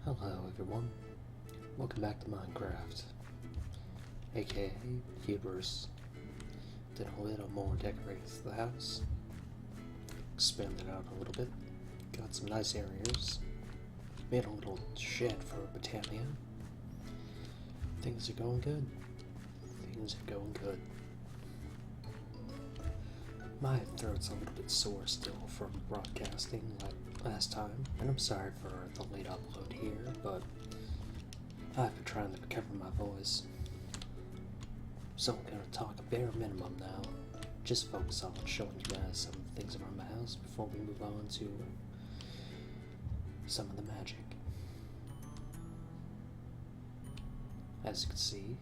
Hello everyone, welcome back to Minecraft, aka Hubris. Did a little more decorating to the house, expanded out a little bit, got some nice areas, made a little shed for Britannia. Things are going good, My throat's a little bit sore still from broadcasting like last time, and I'm sorry for the late upload here, but I've been trying to recover my voice. So I'm gonna talk a bare minimum now, just focus on showing you guys some things around my house before we move on to some of the magic. As you can see,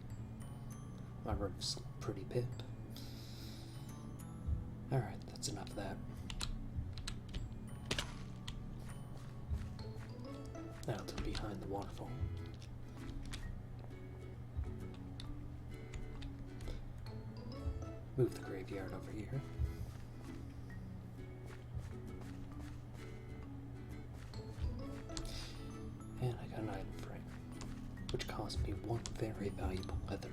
my roof's pretty pimp. Alright, that's enough of that. Now to behind the waterfall. Move the graveyard over here. And I got an item frame, which cost me one very valuable leather.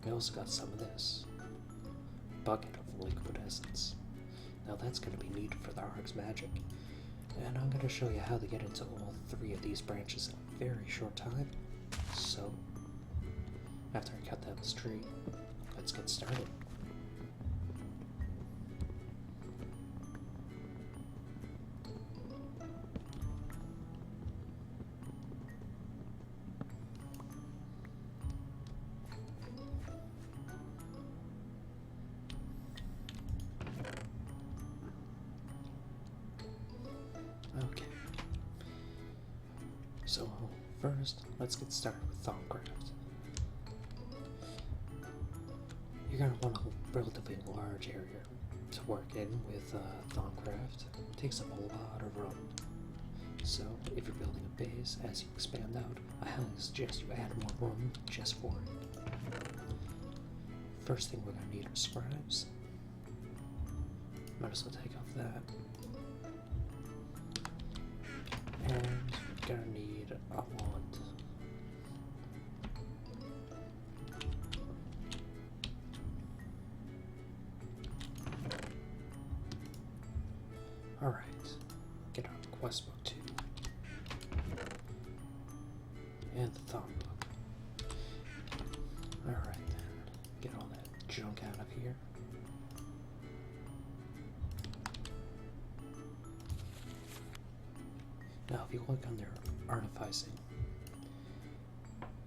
I also got some of this. Bucket of liquid essence. Now that's going to be needed for the Arg's magic. And I'm going to show you how to get into all three of these branches in a very short time. So, after I cut down this tree, let's get started. Okay. So, first, let's get started with Thaumcraft. You're going to want a relatively large area to work in with Thaumcraft. It takes up a lot of room. So, if you're building a base, as you expand out, I highly suggest you add more room just for it. First thing we're going to need are scribes. Might as well take off that. And we're going to need a wand. Alright, get our quest book too. And the thumb book. Alright then, get all that junk out of here. Now if you look under artificing,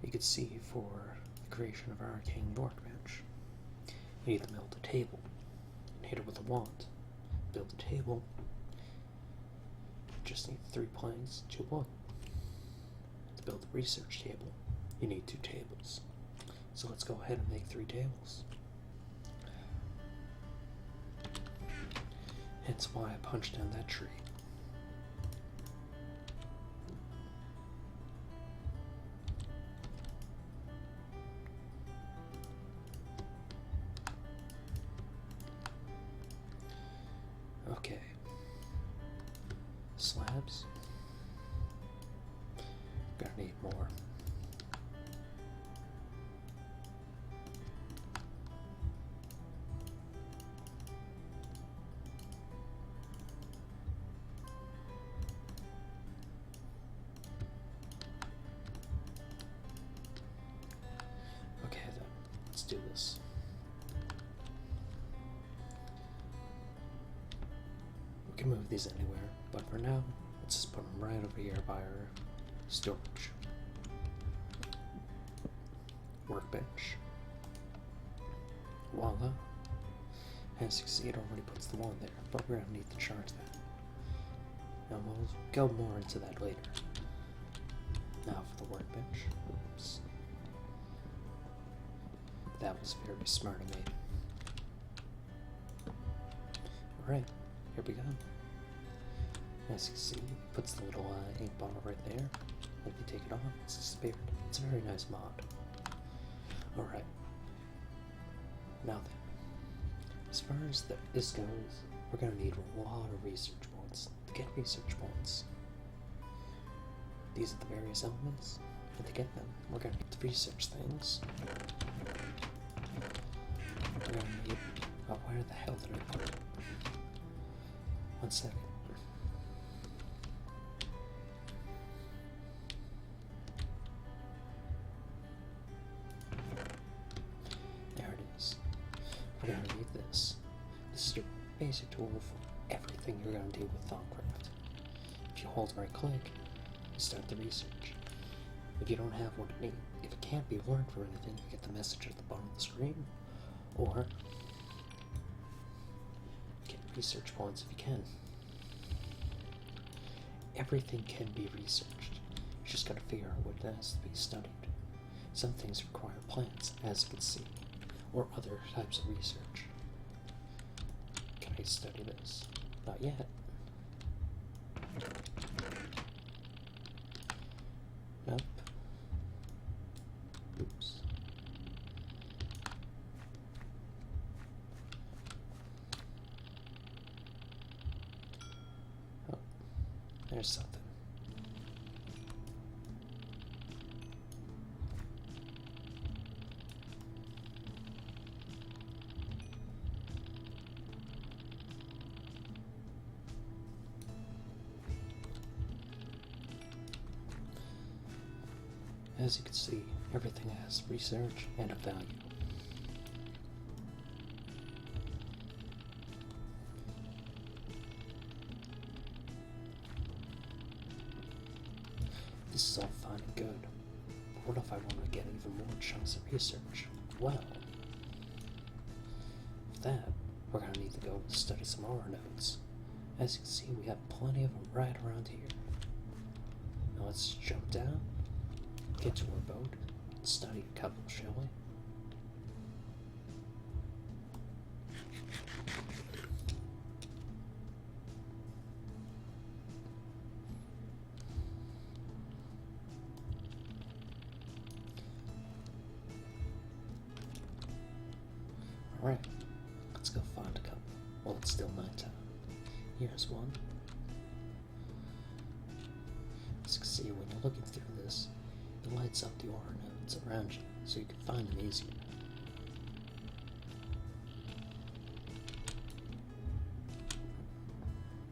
you can see for the creation of our arcane workbench, you need to build a table and hit it with a wand. Build a table. Just need 3 planks, 2 wood. To build a research table, you need 2 tables. So let's go ahead and make 3 tables. Hence why I punched down that tree. Okay. Slabs. Gonna need more. Okay then, let's do this. We can move these anywhere, but for now, let's just put them right over here by our storage. Workbench. Voila. As you can see, it already puts the wand there, but we're gonna need to charge that. Now we'll go more into that later. Now for the workbench. Oops. That was very smart of me. Alright, here we go. As you can see, it puts the little ink bottle right there. If you take it off, it's disappeared. It's a very nice mod. Alright. Now then, as far as this goes, we're going to need a lot of research points. To get research points, These are the various elements, and to get them, we're going to need to research things. We're going to need... Oh, where the hell did I put it? 1 second. There it is. We're going to need this. This is your basic tool for everything you're going to do with Thaumcraft. If you hold right click, you start the research. If you don't have what it needs, if it can't be learned for anything, you get the message at the bottom of the screen, or get research points if you can. Everything can be researched. You just gotta figure out what has to be studied. Some things require plants, as you can see, or other types of research. Can I study this? Not yet. Nope. Oops. Oh, there's something. As you can see, everything has research and a value. This is all fine and good, but what if I want to get even more chunks of research? Well, for that, we're going to need to go study some aura nodes. As you can see, we have plenty of them right around here. Now let's jump down. Get to our boat, study a couple, shall we? Alright, let's go find a couple. Well, it's still nighttime. Here's one. As you can see, when you're looking through this, it lights up the aura nodes around you, so you can find them easier.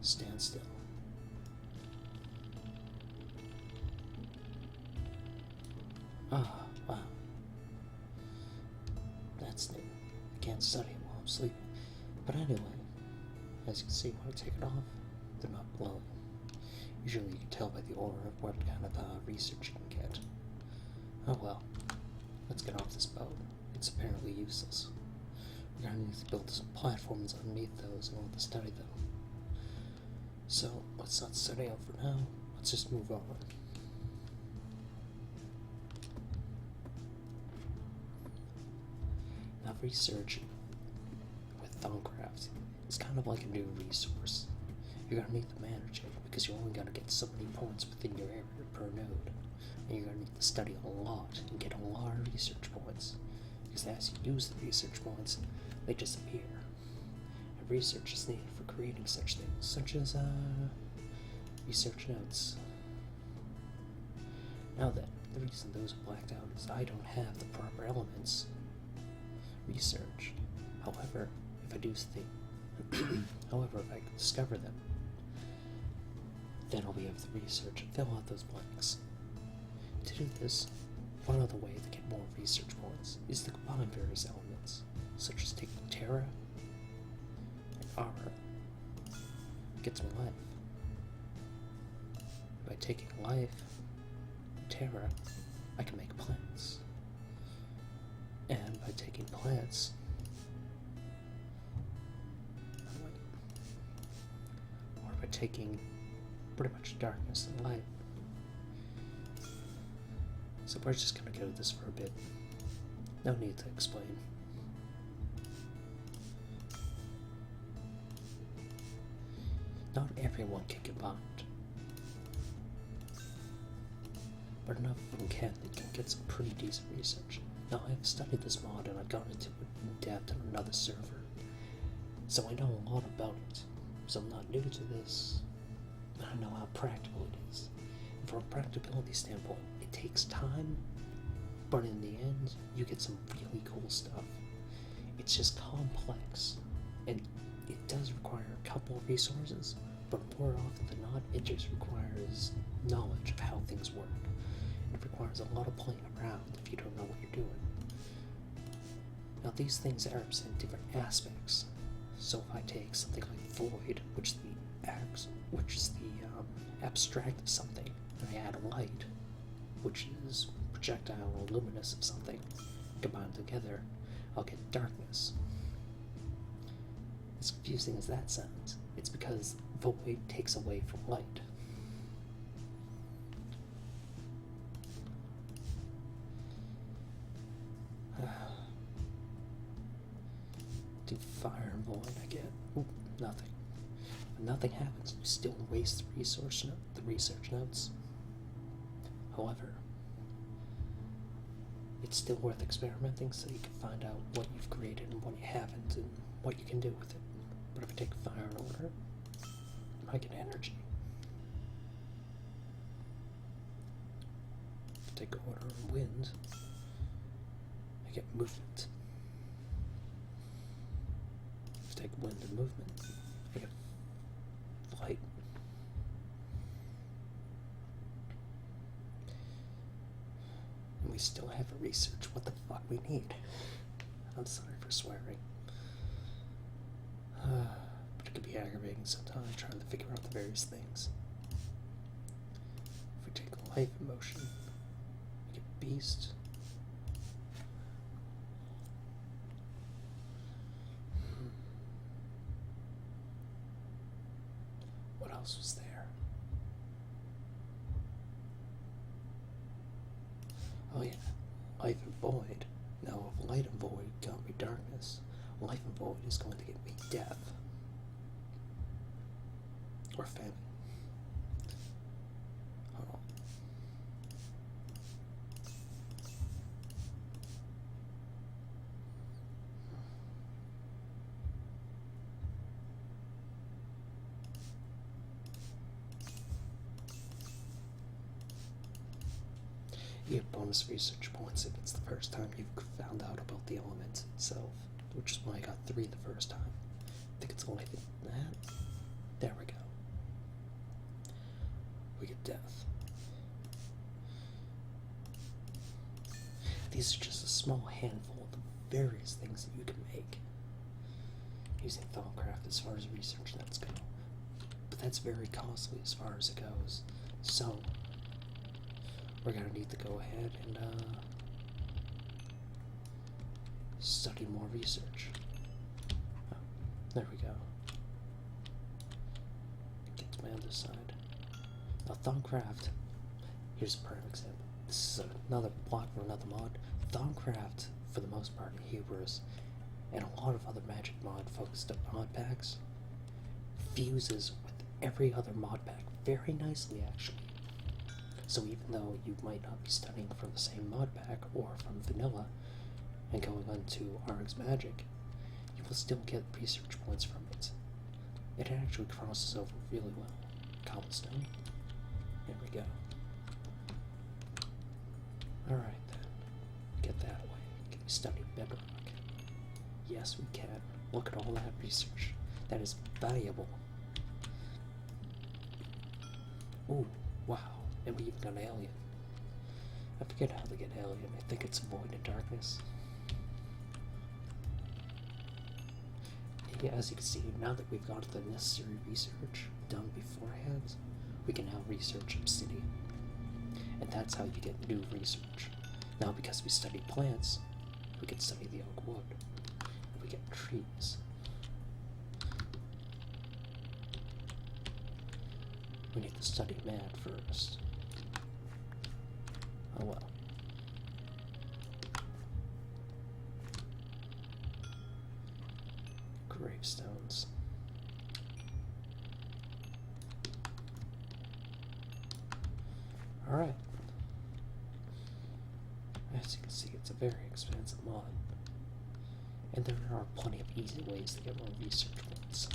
Stand still. Ah, wow. That's new. I can't study while I'm sleeping. But anyway, as you can see when I take it off, they're not glowing. Usually you can tell by the aura what kind of research you can get. Oh well, let's get off this boat. It's apparently useless. We're gonna need to build some platforms underneath those in order to study them. So, let's not study out for now. Let's just move on. Now research with Thaumcraft is kind of like a new resource. You're gonna need to manage it because you're only gonna get so many points within your area per node. And you're gonna need to study a lot and get a lot of research points. Because as you use the research points, they disappear. And research is needed for creating such things, such as research notes. Now then, the reason those are blacked out is I don't have the proper elements. Research. However, if I do however, if I discover them, then I'll be able to research and fill out those blanks. To do this, one other way to get more research points is to combine various elements, such as taking Terra and Aura. Gets me life. By taking life and Terra, I can make plants. And by taking plants, or by taking pretty much darkness and light. So we're just gonna go with this for a bit. No need to explain. Not everyone can combine it, but enough of them can that can get some pretty decent research. Now I've studied this mod and I've gone into it in depth on another server, so I know a lot about it. So I'm not new to this, but I know how practical it is. from a practicability standpoint, it takes time, but in the end, you get some really cool stuff. It's just complex, and it does require a couple of resources, but more often than not, it just requires knowledge of how things work. It requires a lot of playing around if you don't know what you're doing. Now, these things represent different aspects. So if I take something like void, which is the abstract of something, and I add light, which is projectile or luminous of something, combined together, I'll get darkness. As confusing as that sounds, it's because void takes away from light. Do fire and void, I get nothing. When nothing happens, you still waste the research notes. However, it's still worth experimenting so you can find out what you've created and what you haven't and what you can do with it. But if I take fire and order, I get energy. If I take order and wind, I get movement. If I take wind and movement, I get flight. And we still haven't researched what the fuck we need. I'm sorry for swearing. But it can be aggravating sometimes trying to figure out the various things. If we take life emotion, we get beast. What else was there? Oh yeah, life and void. Now if light and void got me darkness, life and void is going to get me death. Or famine. Hold on. You get bonus research points if it's the first time you've found out about the element itself, which is why I got 3 the first time. I think it's only that. There we go. We get death. These are just a small handful of the various things that you can make using Thaumcraft as far as research notes go. But that's very costly as far as it goes. So we're gonna need to go ahead and study more research. Oh, there we go. Get to my other side. Now Thaumcraft, here's a prime example. This is another block from another mod. Thaumcraft, for the most part in Hubris, and a lot of other Magic mod focused on mod packs, fuses with every other mod pack very nicely actually. So even though you might not be studying from the same mod pack or from vanilla and going on to RX Magic, you will still get research points from it. It actually crosses over really well. Cobblestone. There we go. Alright then. Get that away. Can we study Bedrock? Yes, we can. Look at all that research. That is valuable. Ooh, wow. And we even got an alien. I forget how to get alien. I think it's void and darkness. Yeah, as you can see, now that we've got the necessary research done beforehand, we can now research Obsidian. And that's how you get new research. Now because we studied plants, we can study the oak wood. And we get trees. We need to study man first. Oh well. Gravestones. Alright. As you can see, it's a very expansive mod. And there are plenty of easy ways to get more research points.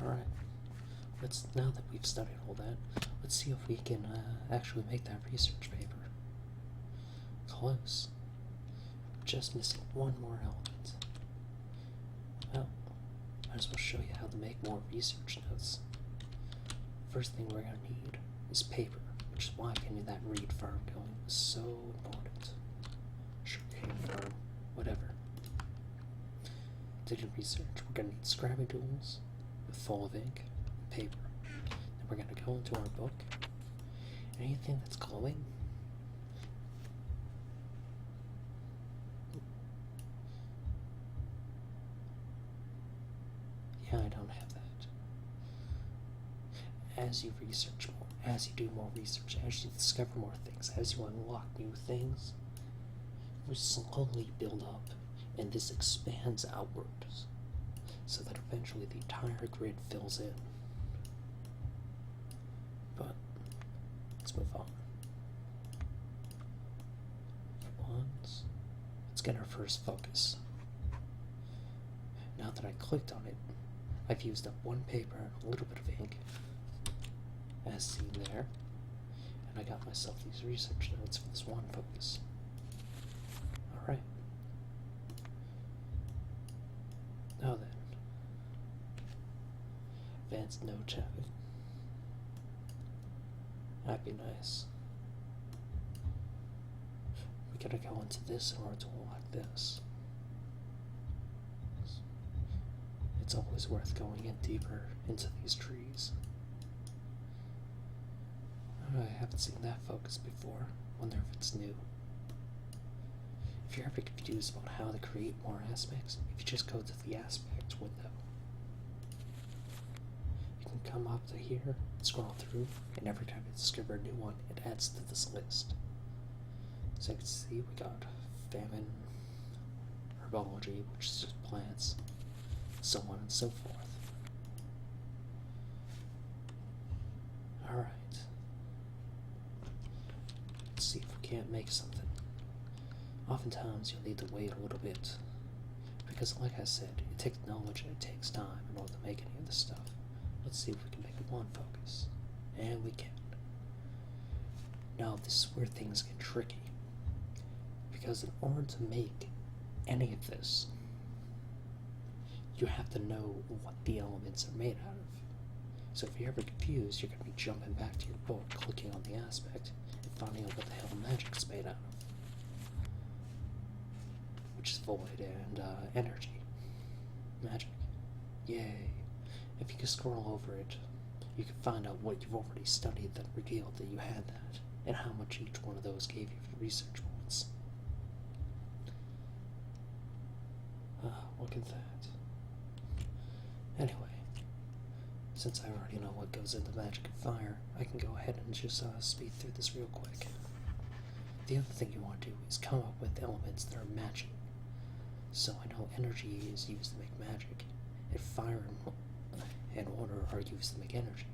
Alright, now that we've studied all that, let's see if we can actually make that research paper. Close. Just missing one more element. Well, might as well show you how to make more research notes. First thing we're going to need is paper, which is why getting that reed farm going was so important. Sugarcane farm, whatever. To do research, we're going to need scribing tools full of ink and paper. Then we're going to go into our book. Anything that's glowing, yeah, I don't have that. As you research more, as you do more research, as you discover more things, as you unlock new things, we slowly build up, and this expands outwards, so that eventually the entire grid fills in. But let's move on. For once, let's get our first focus. Now that I clicked on it, I've used up one paper and a little bit of ink, as seen there, and I got myself these research notes for this one focus. Alright. Now then, advanced node tapping. That'd be nice. We gotta go into this in order to unlock this. It's always worth going in deeper into these trees. I haven't seen that focus before. Wonder if it's new. If you're ever confused about how to create more aspects, if you just go to the aspect window, you can come up to here, scroll through, and every time you discover a new one, it adds to this list. So you can see we got famine, herbology, which is just plants, so on and so forth. Alright. Let's see if we can't make something. Oftentimes you'll need to wait a little bit, because like I said, it takes knowledge and it takes time in order to make any of this stuff. Let's see if we can make one focus. And we can. Now this is where things get tricky, because in order to make any of this, you have to know what the elements are made out of. So if you're ever confused, you're going to be jumping back to your book, clicking on the aspect, and finding out what the hell magic's made out of. Which is void and energy. Magic. Yay. If you can scroll over it, you can find out what you've already studied that revealed that you had that, and how much each one of those gave you for research points. Look at that. Anyway, since I already know what goes into magic and fire, I can go ahead and just speed through this real quick. The other thing you want to do is come up with elements that are matching. So I know energy is used to make magic, and fire and water are used to make energy.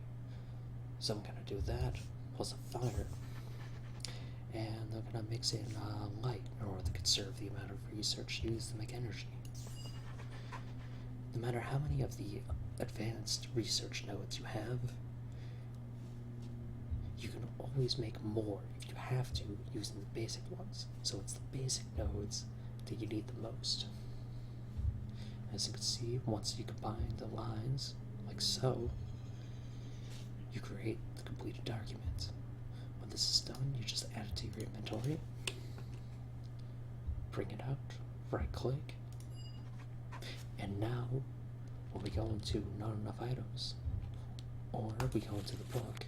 So I'm going to do that, plus a fire, and I'm going to mix in light in order to conserve the amount of research used to make energy. No matter how many of the advanced research nodes you have, you can always make more if you have to using the basic ones. So it's the basic nodes that you need the most. As you can see, once you combine the lines, like so, you create the completed document. When this is done, you just add it to your inventory, bring it out, right click, and now when we go into not enough items, or we go into the book,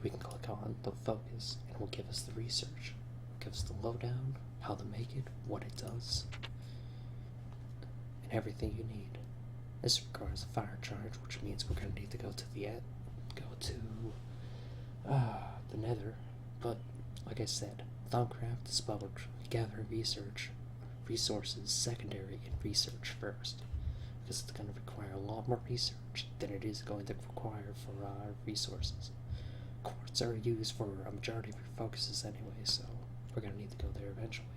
we can click on the focus and it will give us the research. Give us the lowdown, how to make it, what it does, and everything you need. This requires a fire charge, which means we're going to need to go to the Nether. But like I said, Thaumcraft is about gathering resources secondary and research first, because it's going to require a lot more research than it is going to require for resources. Quartz are used for a majority of your focuses anyway, so we're going to need to go there eventually.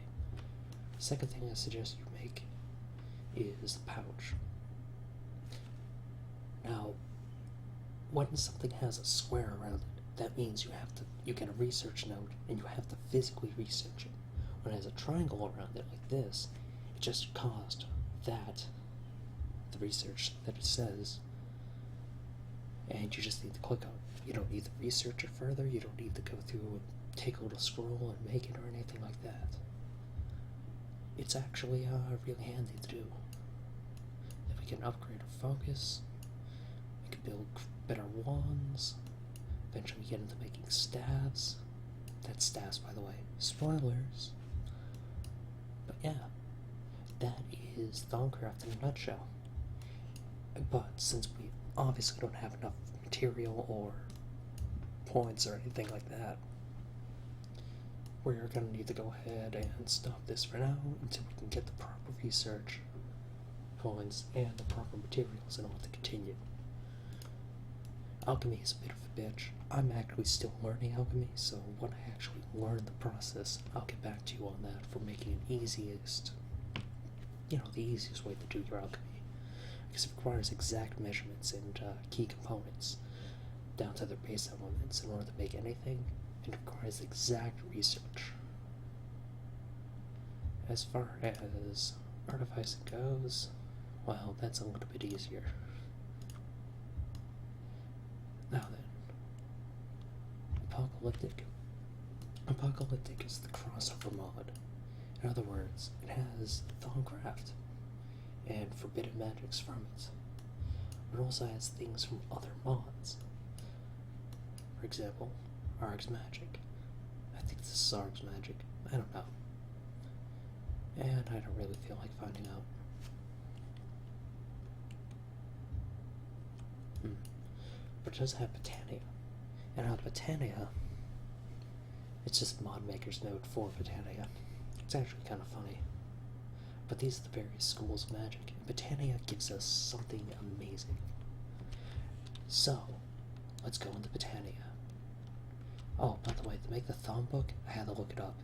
The second thing I suggest you make is the pouch. Now, when something has a square around it, that means you get a research node and you have to physically research it. When it has a triangle around it like this, it just caused that, the research that it says, and you just need to click on it. You don't need to research it further, you don't need to go through and take a little scroll and make it or anything like that. It's actually really handy to do. If we can upgrade our focus, we can build better wands, eventually get into making staves. That's staves, by the way. Spoilers. But yeah, that is Thaumcraft in a nutshell. But since we obviously don't have enough material or points or anything like that, we're going to need to go ahead and stop this for now until we can get the proper research points and the proper materials in order to continue. Alchemy is a bit of a bitch. I'm actually still learning alchemy, so when I actually learn the process, I'll get back to you on that for making it easiest, the easiest way to do your alchemy. Because it requires exact measurements and key components, down to their base elements in order to make anything, and it requires exact research. As far as artificing goes, well, that's a little bit easier. Now then, Apocalyptic. Apocalyptic is the crossover mod. In other words, it has Thaumcraft and forbidden magics from it. It also has things from other mods. For example, Arg's Magic. I think this is Arg's Magic. I don't know. And I don't really feel like finding out. But it does have Botania. And out of Botania, it's just mod maker's node for Botania. It's actually kind of funny. But these are the various schools of magic, and Botania gives us something amazing. So, let's go into Botania. Oh, by the way, to make the thumb book, I had to look it up.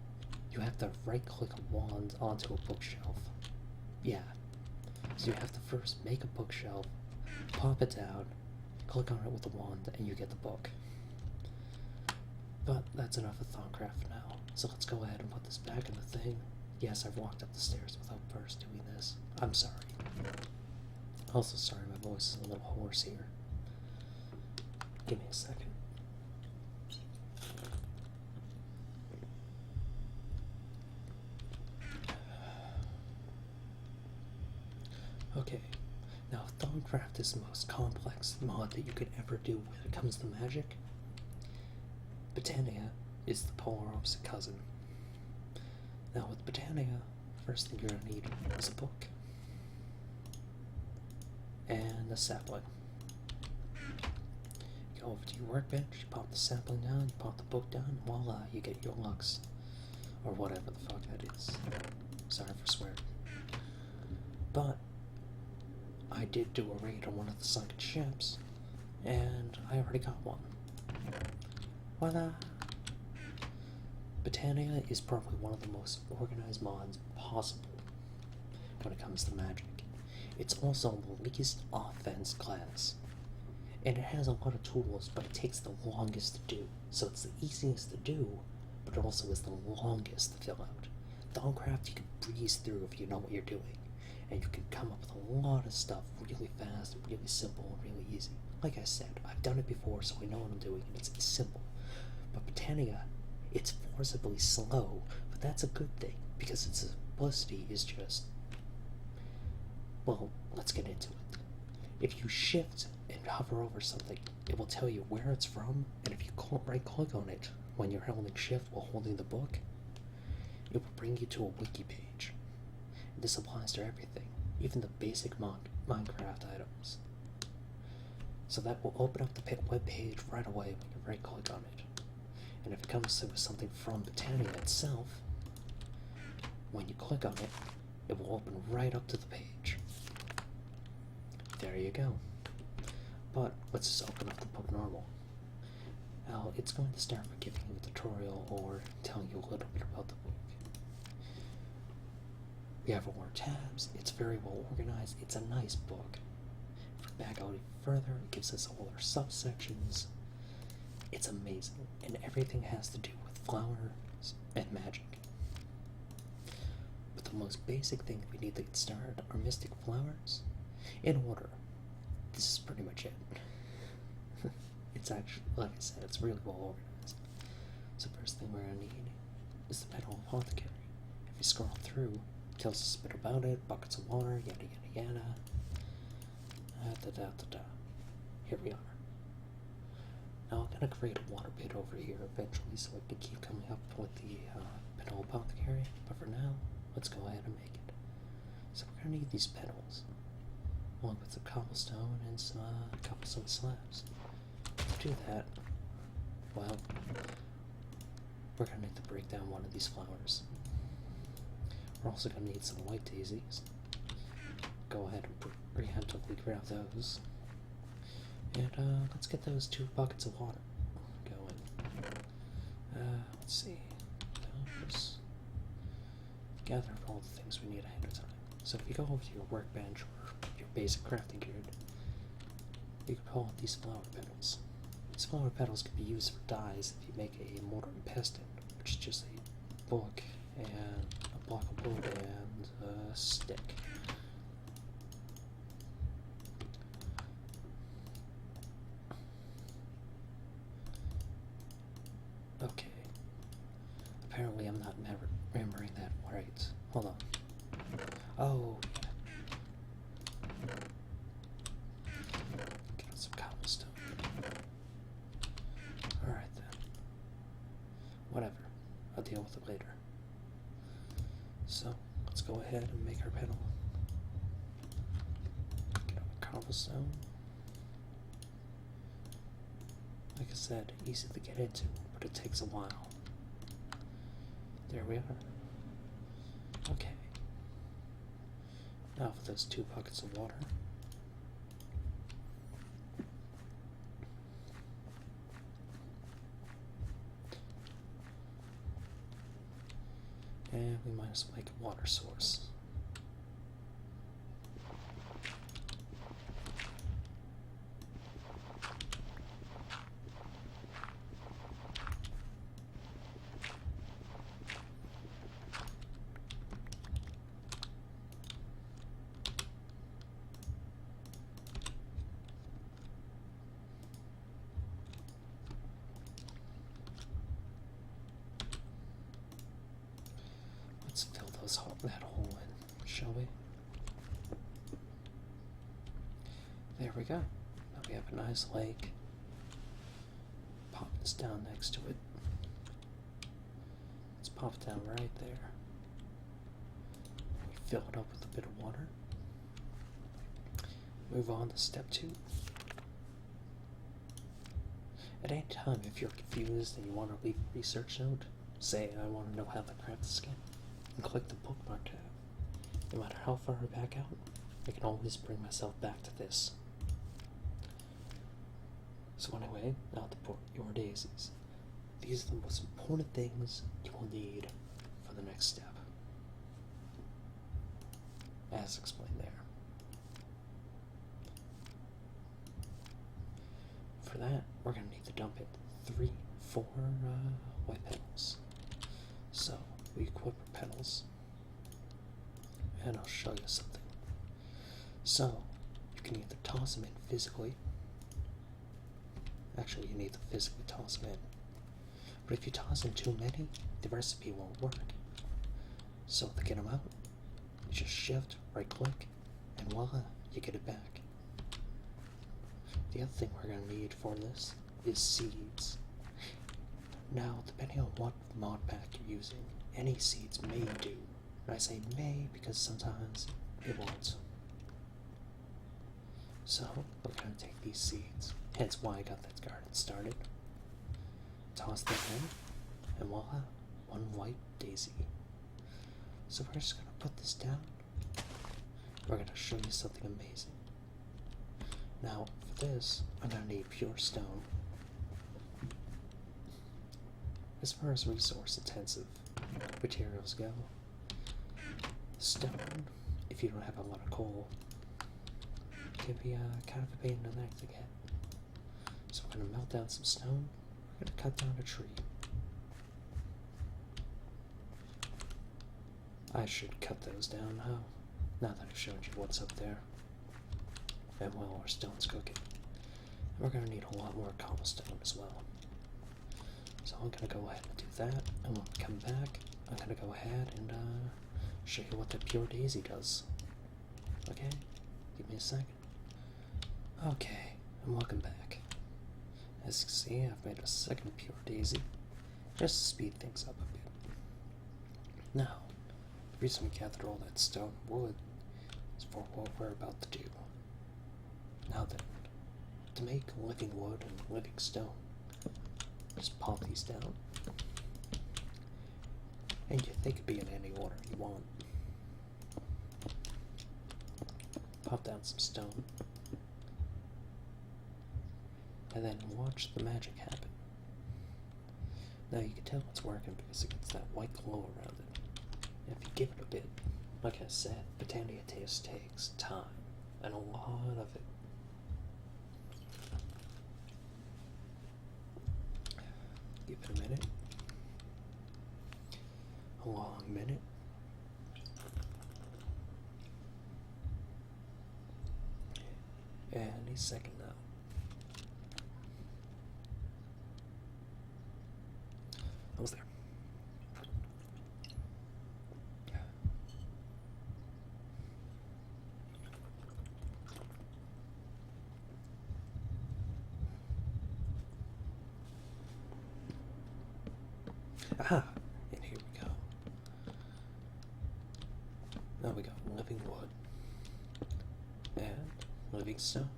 You have to right-click a wand onto a bookshelf. Yeah. So you have to first make a bookshelf, pop it down, click on it with the wand, and you get the book. But that's enough of Thaumcraft for now. So let's go ahead and put this back in the thing. Yes, I've walked up the stairs without first doing this. I'm sorry. Also sorry my voice is a little hoarse here. Give me a second. Okay, now Thaumcraft is the most complex mod that you could ever do when it comes to magic. Botania is the polar opposite cousin. Now with Botania, first thing you're going to need is a book. And a sapling. You go over to your workbench, you pop the sapling down, you pop the book down, and voila, you get your lux. Or whatever the fuck that is. Sorry for swearing. But I did do a raid on one of the sunken ships, and I already got one. Voila! Botania is probably one of the most organized mods possible when it comes to magic. It's also the least offense class, and it has a lot of tools, but it takes the longest to do. So it's the easiest to do, but it also is the longest to fill out. Thaumcraft you can breeze through if you know what you're doing, and you can come up with a lot of stuff really fast, really simple, and really easy. Like I said, I've done it before, so I know what I'm doing, and it's simple. But Botania, it's forcibly slow, but that's a good thing, because its simplicity is just... Well, let's get into it. If you shift and hover over something, it will tell you where it's from, and if you right-click on it when you're holding shift while holding the book, it will bring you to a wiki page. This applies to everything, even the basic Minecraft items. So that will open up the web page right away when you right-click on it. And if it comes to something from Botania itself, when you click on it, it will open right up to the page. There you go. But let's just open up the book normal. Now, it's going to start by giving you a tutorial or telling you a little bit about the book. We have more tabs, it's very well organized, it's a nice book. For back out even further, it gives us all our subsections. It's amazing, and everything has to do with flowers and magic. But the most basic thing we need to get started are mystic flowers in order. This is pretty much it. It's actually, like I said, it's really well organized. So first thing we're going to need is the Petal Apothecary. If you scroll through, it tells us a bit about it, buckets of water, yada yada yada. Here we are. Now I'm going to create a water pit over here eventually so I can keep coming up with the Petal Apothecary, but for now, let's go ahead and make it. So we're going to need these petals, along with the cobblestone and some cobblestone slabs. To do that, well, we're going to need to break down one of these flowers. We're also going to need some white daisies. Go ahead and preemptively grab those. And let's get those 2 buckets of water going. Let's see. Just gather up all the things we need ahead of time. So if you go over to your workbench or your basic crafting gear, you can pull out these flower petals. These flower petals can be used for dyes if you make a mortar and pestle, which is just a book and a block of wood and a stick. Okay. Apparently I'm not remembering that right. Hold on. Oh, yeah. Get some cobblestone. Alright then. Whatever. I'll deal with it later. So, let's go ahead and make our petal. Get our cobblestone. Like I said, easy to get into, but it takes a while. There we are. Okay. Now for those 2 buckets of water. And we might as well make a water source. Let's fill that hole in, shall we? There we go. Now we have a nice lake. Pop this down next to it. Let's pop it down right there. We fill it up with a bit of water. Move on to step 2. At any time, if you're confused and you want to leave a research note, say I want to know how to craft the skin, and click the bookmark tab. No matter how far I back out, I can always bring myself back to this. So anyway, now to put your daisies. These are the most important things you will need for the next step, as explained there. For that, we're going to need to dump in 4 white petals. So, we equip our petals, and I'll show you something. So, you can either toss them in physically. Actually, you need to physically toss them in. But if you toss in too many, the recipe won't work. So, to get them out, you just shift, right click, and voila, you get it back. The other thing we're going to need for this is seeds. Now, depending on what mod pack you're using, any seeds may do. And I say may because sometimes it won't. So, we're going to take these seeds, hence why I got that garden started. Toss them in, and voila, 1 white daisy. So we're just going to put this down. We're going to show you something amazing. Now, for this, I'm going to need pure stone. As far as resource-intensive materials go, stone, if you don't have a lot of coal, can be kind of a pain in the neck to get. So we're gonna melt down some stone. We're gonna cut down a tree. I should cut those down now that I've showed you what's up there. And while our stone's cooking, we're gonna need a lot more cobblestone as well. So I'm gonna go ahead and do that, and when we come back, I'm gonna go ahead and show you what the pure daisy does. Okay? Give me a second. Okay, and welcome back. As you can see, I've made a second pure daisy, just to speed things up a bit. Now, the reason we gathered all that stone wood is for what we're about to do. Now then, to make living wood and living stone, just pop these down, and they could be in any order you want. Pop down some stone, and then watch the magic happen. Now you can tell it's working because it gets that white glow around it. If you give it a bit, like I said, Botania taste takes time, and a lot of it. Give it a minute. A long minute. Any second now. Almost there. Aha! And here we go. Now we got living wood and living stone.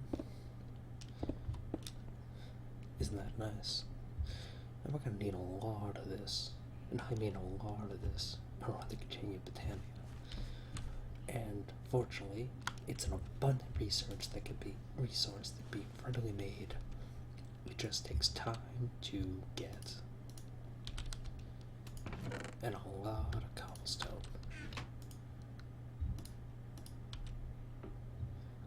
Isn't that nice? And we're gonna need a lot of this. And I mean a lot of this around the continued Botania. And fortunately, it's an abundant resource that can be readily made. It just takes time to get. And a lot of cobblestone.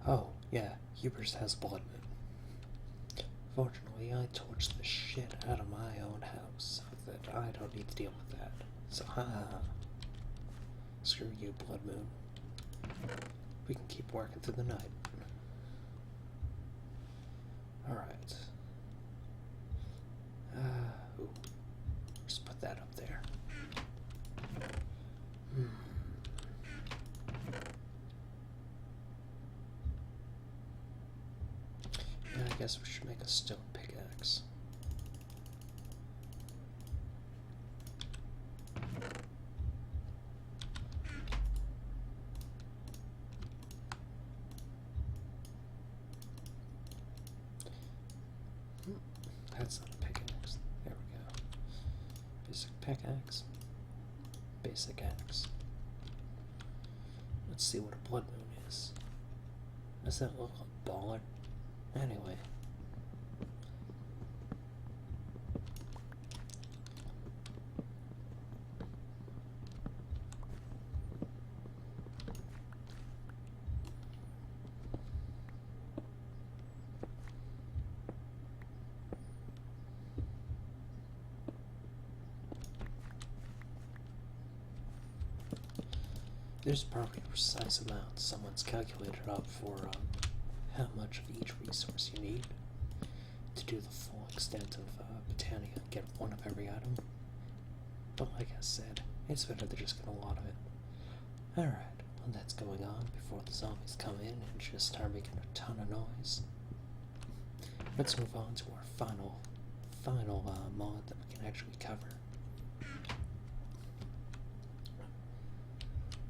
Oh, yeah, Hubers has blood moon. Fortunately, I torched the shit out of my own house, so that I don't need to deal with that. So, screw you, blood moon. We can keep working through the night. Alright. Ooh. Just put that up there. Yeah, I guess we should make a stone pickaxe. That's not a pickaxe. There we go. Basic pickaxe. Basic axe. Let's see what a blood moon is. Does that look like a baller? Anyway. There's probably a precise amount someone's calculated up for how much of each resource you need to do the full extent of Botania and get one of every item. But like I said, it's better to just get a lot of it. Alright, well that's going on before the zombies come in and just start making a ton of noise. Let's move on to our final mod that we can actually cover.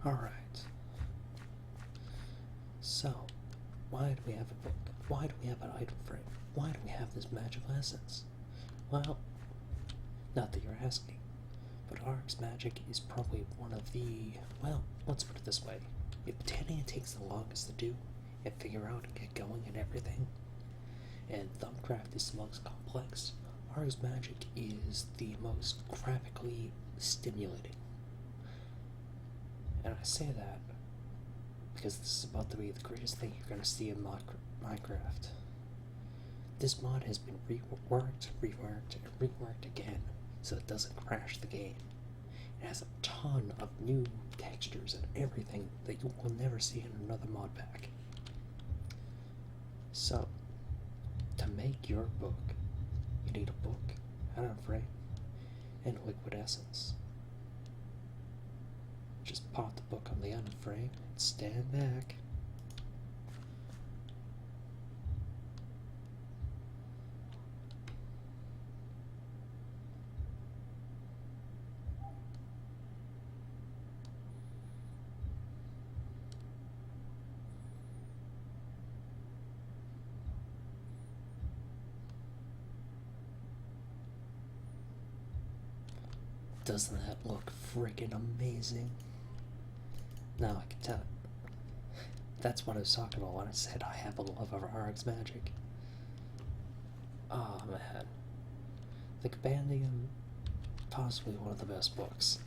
Alright. So, why do we have a book? Why do we have an item frame? Why do we have this magical essence? Well, not that you're asking, but Ark's magic is probably one of the, well, let's put it this way. If Botania takes the longest to do and figure out and get going and everything, and Thumbcraft is the most complex, Ark's magic is the most graphically stimulating. And I say that because this is about to be the greatest thing you're gonna see in Minecraft. This mod has been reworked, and reworked again, so it doesn't crash the game. It has a ton of new textures and everything that you will never see in another mod pack. So, to make your book, you need a book, and a frame, and liquid essence. Just pop the book on the end of the frame and stand back. Doesn't that look freaking amazing? Now I can tell. That's what I was talking about when I said I have a love of Arx Magic. Oh man. The Compendium, possibly one of the best books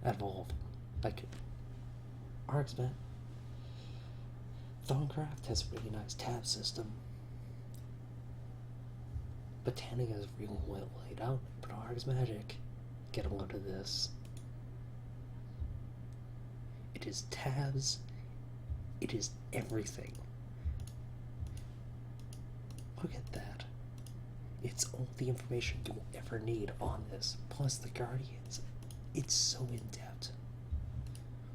out of all of them. Like, Arx Magic. Thaumcraft has a really nice tab system. Botania is real well laid out, but Arx Magic, get a load of this. It is tabs, it is everything. Look at that. It's all the information you will ever need on this, plus the Guardians. It's so in-depth.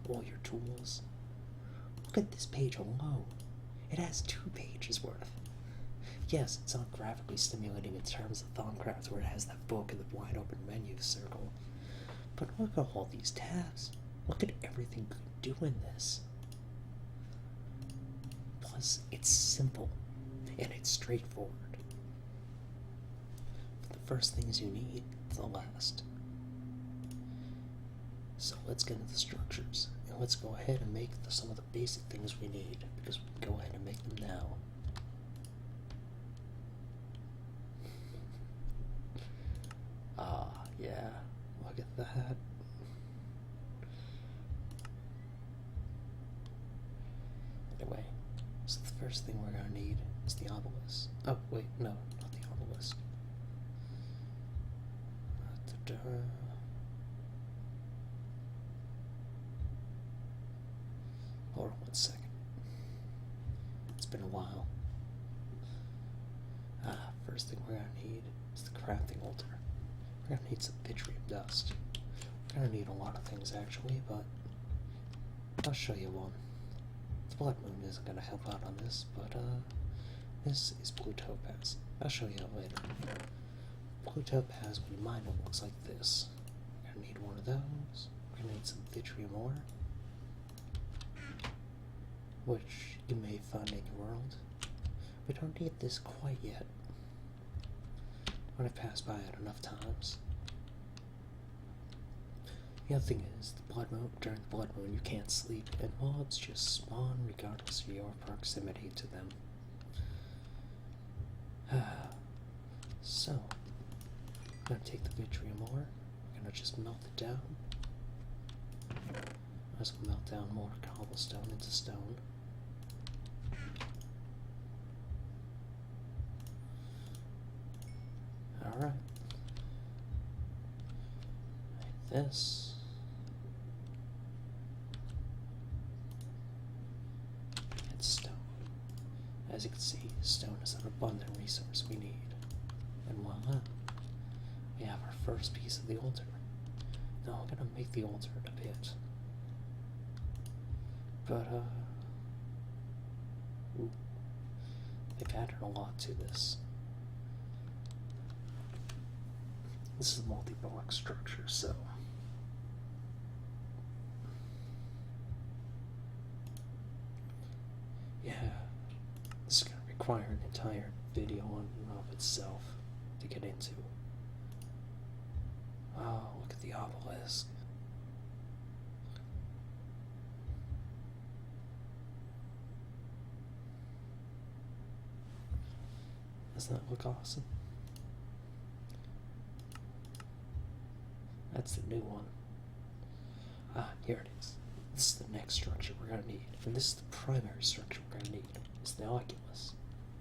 All your tools. Look at this page alone. It has 2 pages worth. Yes, it's not graphically stimulating in terms of Thaumcraft, where it has that book and the wide open menu circle. But look at all these tabs. Look at everything you can do in this. Plus, it's simple and it's straightforward. The first things you need, the last. So let's get into the structures, and let's go ahead and make some of the basic things we need, because we can go ahead and make them now. Yeah, look at that. Anyway, so the first thing we're gonna need is the obelisk. Oh, wait, no, not the obelisk. Hold on 1 second. It's been a while. First thing we're gonna need is the crafting altar. We're gonna need some Vitrium dust. We're gonna need a lot of things actually, but I'll show you one. The Blood Moon isn't gonna help out on this, but this is Blue Topaz. I'll show you that later. Blue Topaz, when you mine it, looks like this. We're gonna need one of those. We're gonna need some Vitrium ore, which you may find in your world. We don't need this quite yet. When I pass by it enough times. The other thing is, during the Blood Moon you can't sleep, and mobs just spawn regardless of your proximity to them. So, I'm gonna take the Vitrium ore, we're gonna just melt it down. Might as well melt down more cobblestone into stone. Alright. Like this. And stone. As you can see, stone is an abundant resource we need. And voila, we have our first piece of the altar. Now I'm gonna make the altar in a bit. But, ooh, they've added a lot to this. This is a multi-block structure, so yeah, this is going to require an entire video on and of itself to get into. Oh, look at the obelisk. Doesn't that look awesome? That's the new one. Ah, here it is. This is the next structure we're going to need, and this is the primary structure we're going to need. It's the oculus,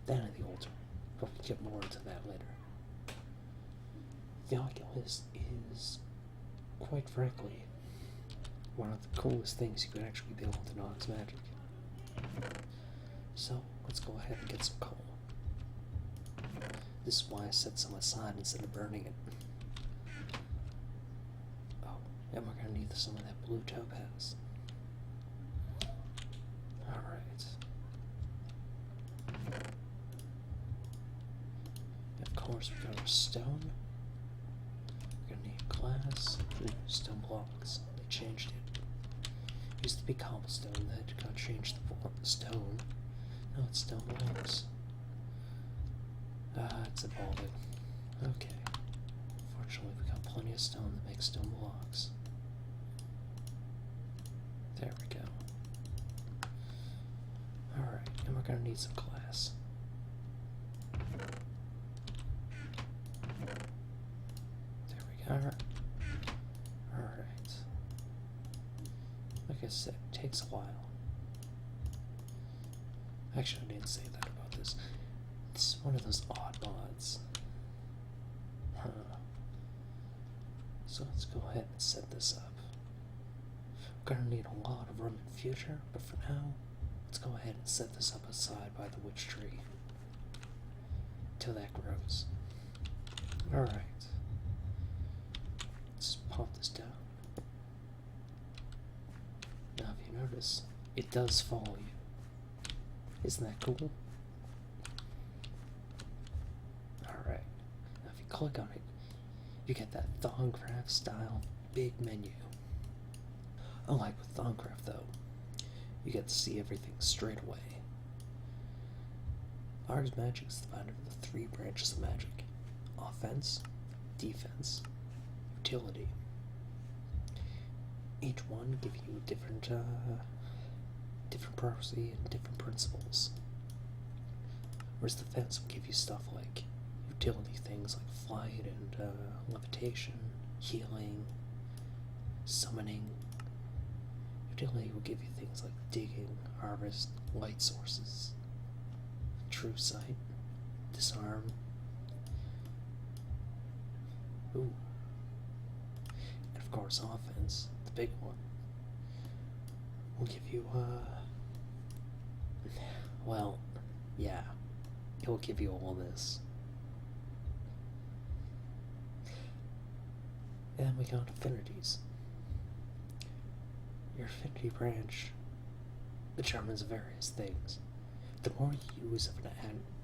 then the altar, but we'll get more into that later. The oculus is, quite frankly, one of the coolest things you could actually build in Og's Magic. So, let's go ahead and get some coal. This is why I set some aside instead of burning it. Oh, and we're going to need some of that blue topaz. Alright. Of course, we got our stone. We're going to need glass. Ooh, stone blocks. They changed it. Used to be cobblestone, that got changed to stone. Now it's stone blocks. It's evolving. Okay. Fortunately, we got plenty of stone to make stone blocks. There we go. Alright, and we're gonna need some glass. There we go. Alright. Like I said, it takes a while. Actually, I didn't say that about this. It's one of those odd mods. Huh. So let's go ahead and set this up. We're gonna need a lot of room in the future, but for now, let's go ahead and set this up aside by the witch tree. Till that grows. Alright. Let's pop this down. Now if you notice, it does follow you. Isn't that cool? Alright, now if you click on it, you get that Thaumcraft style big menu. Unlike with Thaumcraft though, you get to see everything straight away. Og's Magic is divided into 3 branches of magic: offense, defense, utility. Each one give you different prophecy and different principles. Whereas defense will give you stuff like utility things like flight and levitation, healing, summoning. Utility will give you things like digging, harvest, light sources, true sight, disarm. Ooh. And of course offense, the big one, will give you well, yeah, it will give you all this. And we got affinities. Your affinity branch determines various things. The more you use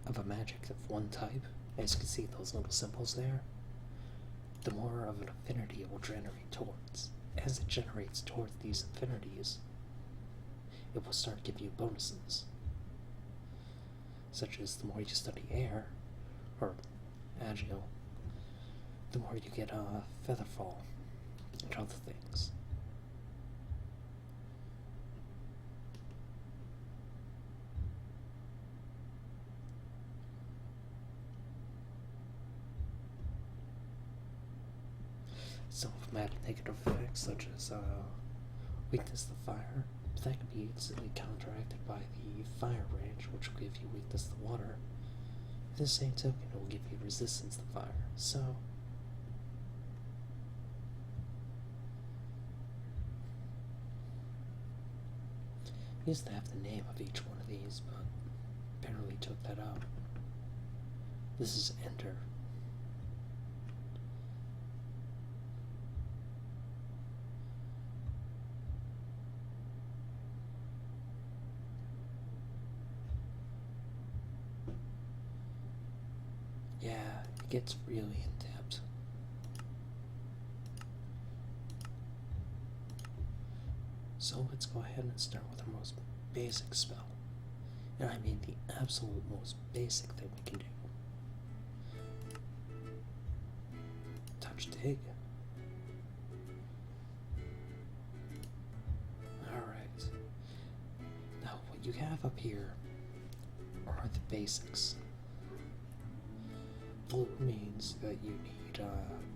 of a magic of one type, as you can see those little symbols there, the more of an affinity it will generate towards. As it generates towards these affinities, it will start giving you bonuses, such as the more you study air, or agile, the more you get featherfall and other things. Some of them have negative effects, such as weakness to fire. That can be instantly counteracted by the fire branch, which will give you weakness to water. At the same token, it will give you resistance to fire. So, I used to have the name of each one of these, but apparently took that out. This is Enter. Yeah, it gets really in-depth. So let's go ahead and start with our most basic spell. And I mean the absolute most basic thing we can do. Touch dig. Alright. Now what you have up here are the basics. Blue means that you need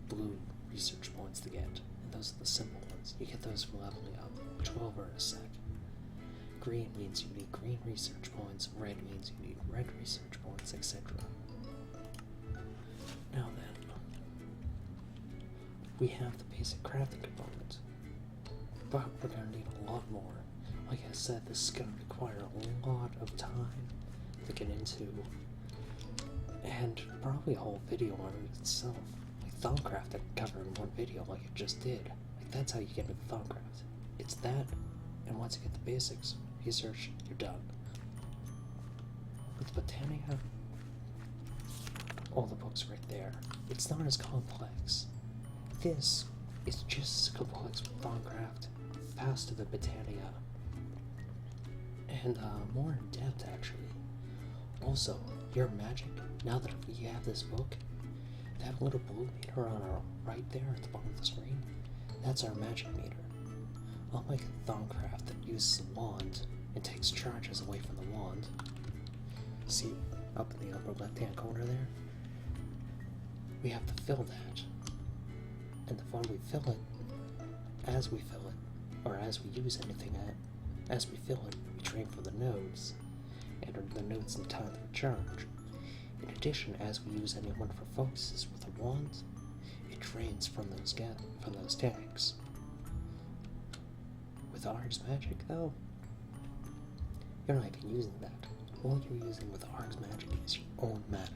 blue research points to get, and those are the simple ones. You get those from leveling up, which will over in a sec. Green means you need green research points, red means you need red research points, etc. Now then, we have the basic crafting component, but we're going to need a lot more. Like I said, this is going to require a lot of time to get into, and probably a whole video on it itself. Like Thaumcraft I can cover in one video like it just did. Like that's how you get into Thaumcraft. It's that, and once you get the basics, research, you're done. With Botania, all the books right there. It's not as complex. This is just as complex with Thaumcraft, past to the Botania, and more in depth actually. Also, your magic, now that you have this book, that little blue meter on our right there at the bottom of the screen, that's our magic meter. Unlike Thaumcraft that uses a wand and takes charges away from the wand, see up in the upper left hand corner there? We have to fill that. And when we fill it, as we fill it, or as we use anything as we fill it, we drain from the nodes, and the nodes in time to recharge. In addition, as we use any one of our focuses with a wand, it drains from those tanks. With Arg's magic, though, you're not even using that. All you're using with Arg's magic is your own mana,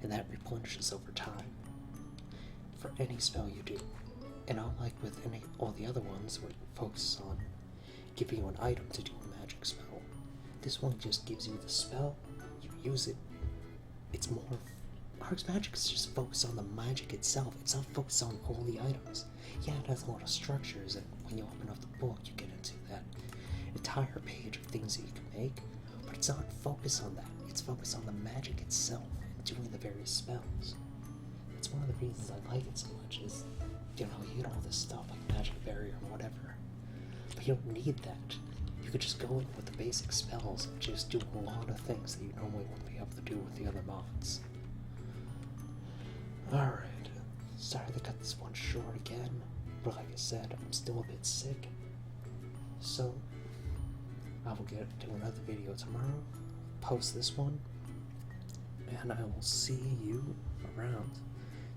and that replenishes over time for any spell you do. And unlike with all the other ones where it focuses on giving you an item to do a magic spell, this one just gives you the spell, you use it. It's more, Arg's magic is just focused on the magic itself. It's not focused on all the items. Yeah, it has a lot of structures, and when you open up the book, you get into that entire page of things that you can make, but it's not focused on that. It's focused on the magic itself and doing the various spells. That's one of the reasons I like it so much is, you know, you get all this stuff like magic barrier or whatever, but you don't need that. You could just go in with the basic spells and just do a lot of things that you normally wouldn't be able to do with the other mods. Alright, sorry to cut this one short again, but like I said, I'm still a bit sick, so I will get to another video tomorrow, post this one, and I will see you around.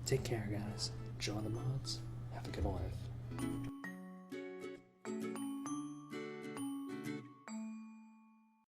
Take care, guys. Enjoy the mods. Have a good life.